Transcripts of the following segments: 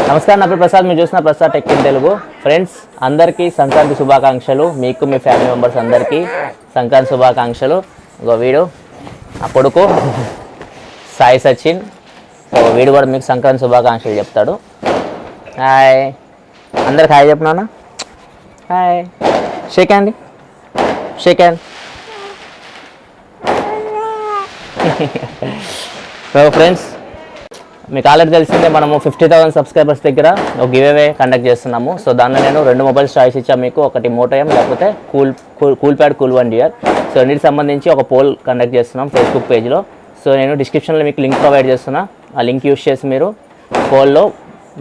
నమస్కారం, నా పేరు ప్రసాద్. మీరు చూసిన Prasad tech in Telugu. Friends అందరికీ సంక్రాంతి శుభాకాంక్షలు. మీకు మీ ఫ్యామిలీ మెంబర్స్ అందరికీ సంక్రాంతి శుభాకాంక్షలు. ఇంకో వీడు ఆ కొడుకు సాయి సచిన్. సో వీడు కూడా మీకు సంక్రాంతి శుభాకాంక్షలు చెప్తాడు. హాయ్ అందరికి హాయ్ చెప్పినా. Hi shake hand, shake hand. So friends మీకు ఆల్రెడీ తెలిసిందే, మనము 50,000 సబ్స్క్రైబర్స్ దగ్గర ఒక గివ్ అవే కండక్ట్ చేస్తున్నాము. సో దానిలో నేను 2 మొబైల్స్ చాయిస్ ఇచ్చాను మీకు. ఒకటి మోటో ఎం, లేకపోతే cool pad cool 1 year. So రెండింటికి సంబంధించి ఒక పోల్ కండక్ట్ చేస్తున్నాం ఫేస్బుక్ పేజ్లో. సో నేను డిస్క్రిప్షన్లో మీకు లింక్ ప్రొవైడ్ చేస్తున్నా. ఆ లింక్ యూస్ చేసి మీరు పోల్లో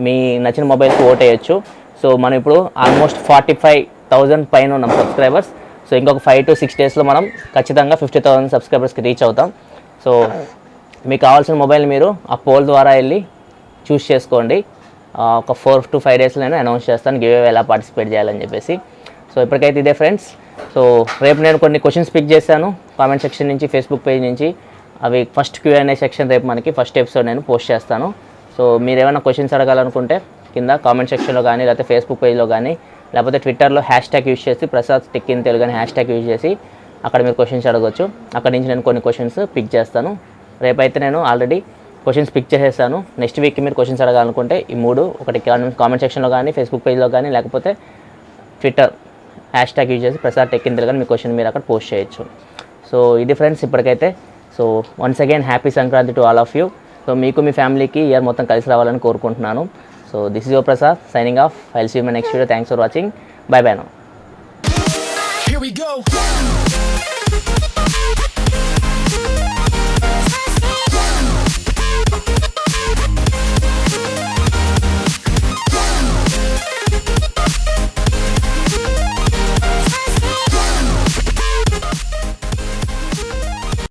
మీ నచ్చిన మొబైల్కి ఓట్ వేయచ్చు. సో మనం ఇప్పుడు ఆల్మోస్ట్ 45,000 పైన ఉన్నాం సబ్స్క్రైబర్స్. సో ఇంకొక 5 to 6 డేస్లో మనం ఖచ్చితంగా 50,000 సబ్స్క్రైబర్స్కి రీచ్ అవుతాం. సో మీకు కావాల్సిన మొబైల్ మీరు ఆ పోల్ ద్వారా వెళ్ళి చూస్ చేసుకోండి. ఒక 4 to 5 డేస్లో నేను అనౌన్స్ చేస్తాను గివ్ అవే ఎలా పార్టిసిపేట్ చేయాలని చెప్పేసి. సో ఇప్పటికైతే ఇదే ఫ్రెండ్స్. సో రేపు నేను కొన్ని క్వశ్చన్స్ పిక్ చేశాను కామెంట్ సెక్షన్ నుంచి, ఫేస్బుక్ పేజ్ నుంచి. అవి ఫస్ట్ Q&A సెక్షన్ రేపు మనకి ఫస్ట్ ఎపిసోడ్ నేను పోస్ట్ చేస్తాను. సో మీరు ఏమైనా క్వశ్చన్స్ అడగాలనుకుంటే కింద కామెంట్ సెక్షన్లో కానీ, లేకపోతే ఫేస్బుక్ పేజ్లో కానీ, లేకపోతే ట్విట్టర్లో హ్యాష్ట్యాగ్ యూజ్ చేసి ప్రసాద్ టెక్ ఇన్ తెలుగు అని హ్యాష్ట్యాగ్ యూజ్ చేసి అక్కడ మీరు క్వశ్చన్స్ అడగవచ్చు. అక్కడ నుంచి నేను కొన్ని క్వశ్చన్స్ పిక్ చేస్తాను. రేపైతే నేను ఆల్రెడీ క్వశ్చన్స్ పిక్ చేసేస్తాను. నెక్స్ట్ వీక్కి మీరు క్వశ్చన్స్ అడగాలనుకుంటే ఈ 3 ఒకటి కామెంట్ సెక్షన్లో కానీ, ఫేస్బుక్ పేజ్లో కానీ, లేకపోతే ట్విట్టర్ హ్యాష్ట్యాగ్ యూజ్ చేసి ప్రసాద్ టెక్ ఇన్ తెలుగు అని మీ క్వశ్చన్ మీరు అక్కడ పోస్ట్ చేయొచ్చు. సో ఇది ఫ్రెండ్స్ ఇప్పటికైతే. So once again happy Sankranti to all of you. So మీకు మీ ఫ్యామిలీకి ఇయర్ మొత్తం కలిసి రావాలని కోరుకుంటున్నాను. So this is your Prasad signing off. I'll see you my next video. Thanks for watching. Bye bye now. Here we go.